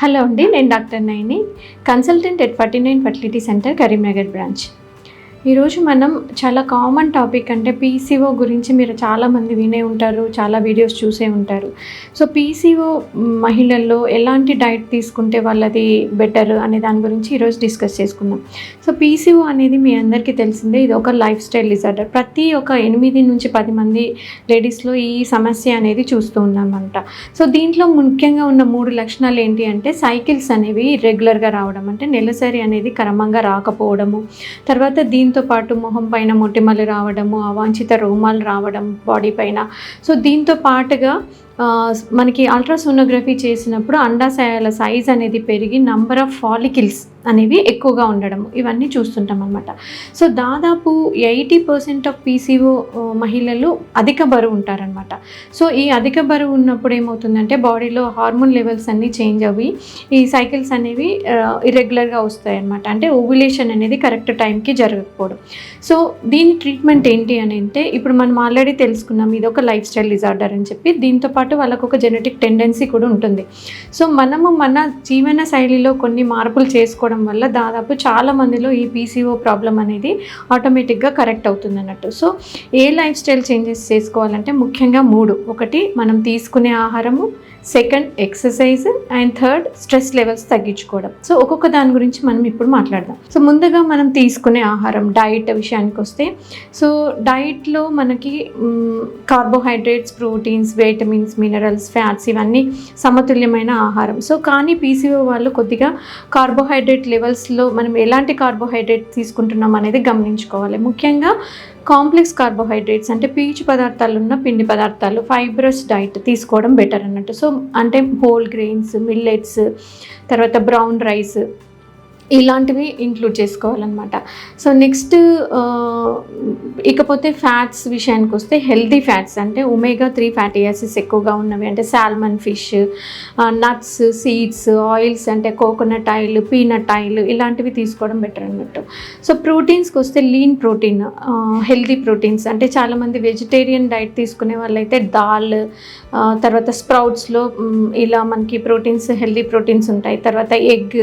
Hello అండి, నేను doctor Naini, consultant at 49 fertility centre, Karimnagar branch. ఈరోజు మనం చాలా కామన్ టాపిక్ అంటే పీసీఓ గురించి మీరు చాలామంది వినే ఉంటారు, చాలా వీడియోస్ చూసే ఉంటారు. సో పీసీఓ మహిళల్లో ఎలాంటి డైట్ తీసుకుంటే వాళ్ళది బెటర్ అనే దాని గురించి ఈరోజు డిస్కస్ చేసుకుందాం. సో పీసీఓ అనేది మీ అందరికీ తెలిసిందే, ఇది ఒక లైఫ్ స్టైల్ డిజార్డర్. ప్రతి ఒక 8 నుంచి 10 మంది లేడీస్లో ఈ సమస్య అనేది చూస్తూ ఉన్నామన్నమాట. సో దీంట్లో ముఖ్యంగా ఉన్న 3 లక్షణాలు ఏంటి అంటే సైకిల్స్ అనేవి రెగ్యులర్గా రావడం, అంటే నెలసరి అనేది క్రమంగా రాకపోవడము, తర్వాత దీంతో పాటు మొహం పైన మొటిమలు రావడము, అవాంఛిత రోమాలు రావడం బాడీ పైన. సో దీంతో పాటుగా మనకి అల్ట్రాసోనోగ్రఫీ చేసినప్పుడు అండాశయాల సైజ్ అనేది పెరిగి నంబర్ ఆఫ్ ఫాలికిల్స్ అనేవి ఎక్కువగా ఉండడం, ఇవన్నీ చూస్తుంటాం అన్నమాట. సో దాదాపు 80% ఆఫ్ పీసీఓ మహిళలు అధిక బరువు ఉంటారనమాట. సో ఈ అధిక బరువు ఉన్నప్పుడు ఏమవుతుందంటే బాడీలో హార్మోన్ లెవెల్స్ అన్నీ చేంజ్ అవి ఈ సైకిల్స్ అనేవి ఇర్రెగ్యులర్గా వస్తాయి అన్నమాట. అంటే ఓవ్యులేషన్ అనేది కరెక్ట్ టైంకి జరగకపోవడం. సో దీని ట్రీట్మెంట్ ఏంటి అని అంటే, ఇప్పుడు మనం ఆల్రెడీ తెలుసుకున్నాం ఇది ఒక లైఫ్ స్టైల్ డిజార్డర్ అని చెప్పి, దీంతో పాటు వాళ్ళకు ఒక జెనెటిక్ టెండెన్సీ కూడా ఉంటుంది. సో మనము మన జీవన శైలిలో కొన్ని మార్పులు చేసుకోవడం వల్ల దాదాపు చాలా మందిలో ఈ పీసీఓ ప్రాబ్లం అనేది ఆటోమేటిక్గా కరెక్ట్ అవుతుంది అన్నట్టు. సో ఏ లైఫ్ స్టైల్ చేంజెస్ చేసుకోవాలంటే ముఖ్యంగా 3: ఒకటి మనం తీసుకునే ఆహారము, second exercise, and third stress levels తగ్గించుకోవడం. సో ఒక్కొక్క దాని గురించి మనం ఇప్పుడు మాట్లాడదాం. సో ముందుగా మనం తీసుకునే ఆహారం, డైట్ విషయానికి వస్తే, సో డైట్లో మనకి carbohydrates, proteins, vitamins, minerals, fats ఇవన్నీ సమతుల్యమైన ఆహారం. సో కానీ పీసీఓ వాళ్ళు కొద్దిగా కార్బోహైడ్రేట్ లెవెల్స్లో మనం ఎలాంటి కార్బోహైడ్రేట్ తీసుకుంటున్నాం అనేది గమనించుకోవాలి. ముఖ్యంగా కాంప్లెక్స్ కార్బోహైడ్రేట్స్ అంటే పీచు పదార్థాలు ఉన్న పిండి పదార్థాలు, ఫైబ్రస్ డైట్ తీసుకోవడం బెటర్ అన్నట్టు. సో అంటే హోల్ గ్రెయిన్స్, మిల్లెట్స్, తర్వాత బ్రౌన్ రైస్ ఇలాంటివి ఇంక్లూడ్ చేసుకోవాలన్నమాట. సో నెక్స్ట్ ఇకపోతే ఫ్యాట్స్ విషయానికి వస్తే, హెల్తీ ఫ్యాట్స్ అంటే omega-3 ఫ్యాటీ యాసిడ్స్ ఎక్కువగా ఉన్నవి అంటే salmon fish, nuts, seeds, oils అంటే కోకోనట్ ఆయిల్, పీనట్ ఆయిల్ ఇలాంటివి తీసుకోవడం బెటర్ అన్నట్టు. సో ప్రోటీన్స్కి వస్తే లీన్ ప్రోటీన్, హెల్తీ ప్రోటీన్స్ అంటే చాలామంది వెజిటేరియన్ డైట్ తీసుకునే వాళ్ళైతే దాల్, తర్వాత స్ప్రౌట్స్లో ఇలా మనకి ప్రోటీన్స్, హెల్దీ ప్రోటీన్స్ ఉంటాయి. తర్వాత ఎగ్,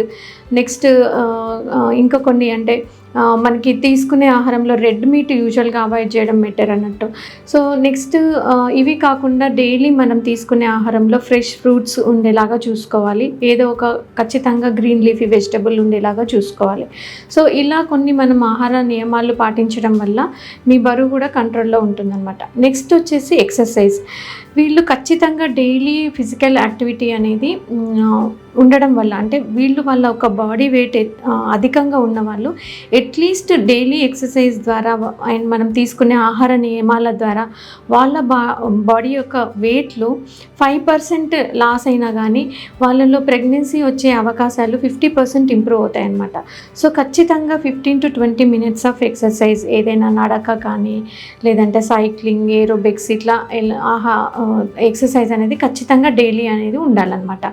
నెక్స్ట్ ఇంకా కొన్ని అంటే మనకి తీసుకునే ఆహారంలో రెడ్ మీట్ యూజువల్గా అవాయిడ్ చేయడం బెటర్ అన్నట్టు. సో నెక్స్ట్ ఇవి కాకుండా డైలీ మనం తీసుకునే ఆహారంలో ఫ్రెష్ ఫ్రూట్స్ ఉండేలాగా చూసుకోవాలి, ఏదో ఒక ఖచ్చితంగా గ్రీన్ లీఫీ వెజిటబుల్ ఉండేలాగా చూసుకోవాలి. సో ఇలా కొన్ని మనం ఆహార నియమాలు పాటించడం వల్ల మీ బరువు కూడా కంట్రోల్లో ఉంటుందన్నమాట. నెక్స్ట్ వచ్చేసి ఎక్సర్సైజ్. వీళ్ళు ఖచ్చితంగా డైలీ ఫిజికల్ యాక్టివిటీ అనేది ఉండడం వల్ల, అంటే వీళ్ళు వాళ్ళ ఒక బాడీ వెయిట్ అధికంగా ఉన్న వాళ్ళు అట్లీస్ట్ డైలీ ఎక్సర్సైజ్ ద్వారా అండ్ మనం తీసుకునే ఆహార నియమాల ద్వారా వాళ్ళ బాడీ యొక్క వెయిట్లో 5% లాస్ అయినా కానీ వాళ్ళలో ప్రెగ్నెన్సీ వచ్చే అవకాశాలు 50% ఇంప్రూవ్ అవుతాయి అన్నమాట. సో ఖచ్చితంగా 15 to 20 minutes ఆఫ్ ఎక్సర్సైజ్, ఏదైనా నడక కానీ లేదంటే సైక్లింగ్, ఏరోబిక్స్ ఇట్లా ఎక్సర్సైజ్ అనేది ఖచ్చితంగా డైలీ అనేది ఉండాలన్నమాట.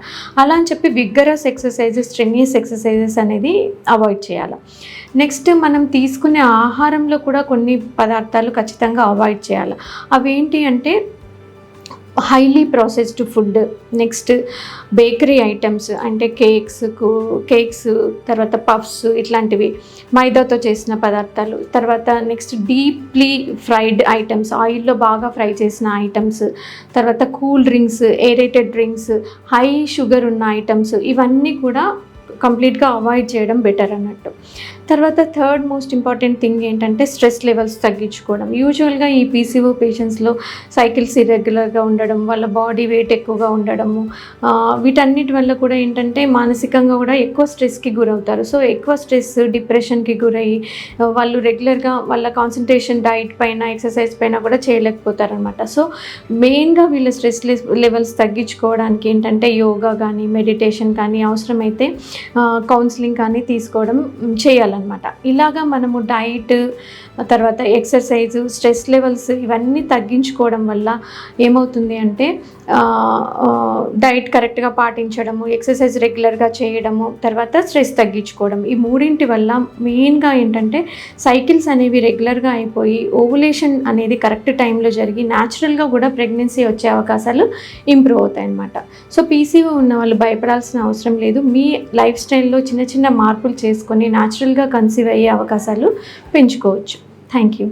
అలా అని చెప్పి విగ్గరస్ ఎక్సర్సైజెస్, స్ట్రెనియస్ ఎక్సర్సైజెస్ అనేది అవాయిడ్ చేయాలి. నెక్స్ట్ మనం తీసుకునే ఆహారంలో కూడా కొన్ని పదార్థాలు ఖచ్చితంగా అవాయిడ్ చేయాలి. అవేంటి అంటే highly processed food, next bakery items అంటే కేక్స్, తర్వాత పఫ్స్ ఇట్లాంటివి, మైదాతో చేసిన పదార్థాలు, తర్వాత నెక్స్ట్ డీప్లీ ఫ్రైడ్ ఐటమ్స్, ఆయిల్లో బాగా ఫ్రై చేసిన ఐటమ్స్, తర్వాత cool drinks, aerated drinks, high sugar ఉన్న ఐటమ్స్ ఇవన్నీ కూడా కంప్లీట్గా అవాయిడ్ చేయడం బెటర్ అన్నట్టు. తర్వాత థర్డ్ మోస్ట్ ఇంపార్టెంట్ థింగ్ ఏంటంటే స్ట్రెస్ లెవెల్స్ తగ్గించుకోవడం. యూజువల్గా ఈ పీసీఓ పేషెంట్స్లో సైకిల్స్ ఇర్రెగ్యులర్గా ఉండడం, వాళ్ళ బాడీ వెయిట్ ఎక్కువగా ఉండడము, వీటన్నిటి వల్ల కూడా ఏంటంటే మానసికంగా కూడా ఎక్కువ స్ట్రెస్కి గురవుతారు. సో ఎక్కువ స్ట్రెస్, డిప్రెషన్కి గురయ్యి వాళ్ళు రెగ్యులర్గా వాళ్ళ కాన్సన్ట్రేషన్ డైట్ పైన, ఎక్సర్సైజ్ పైన కూడా చేయలేకపోతారు అనమాట. సో మెయిన్గా వీళ్ళ స్ట్రెస్ లెవెల్స్ తగ్గించుకోవడానికి ఏంటంటే యోగా కానీ, మెడిటేషన్ కానీ, అవసరమైతే కౌన్సిలింగ్ కానీ తీసుకోవడం చేయాలన్నమాట. పెంచుకోవాలన్నమాట. ఇలాగా మనము డైట్, తర్వాత ఎక్సర్సైజ్, స్ట్రెస్ లెవెల్స్ ఇవన్నీ తగ్గించుకోవడం వల్ల ఏమవుతుంది అంటే డైట్ కరెక్ట్గా పాటించడము, ఎక్సర్సైజ్ రెగ్యులర్గా చేయడము, తర్వాత స్ట్రెస్ తగ్గించుకోవడం, ఈ మూడింటి వల్ల మెయిన్గా ఏంటంటే సైకిల్స్ అనేవి రెగ్యులర్గా అయిపోయి ఓవులేషన్ అనేది కరెక్ట్ టైంలో జరిగి న్యాచురల్గా కూడా ప్రెగ్నెన్సీ వచ్చే అవకాశాలు ఇంప్రూవ్ అవుతాయి అన్నమాట. సో పీసీఓ ఉన్న వాళ్ళు భయపడాల్సిన అవసరం లేదు. మీ లైఫ్ స్టైల్లో చిన్న చిన్న మార్పులు చేసుకొని న్యాచురల్గా కన్సీవ్ అయ్యే అవకాశాలు పెంచుకోవచ్చు. Thank you.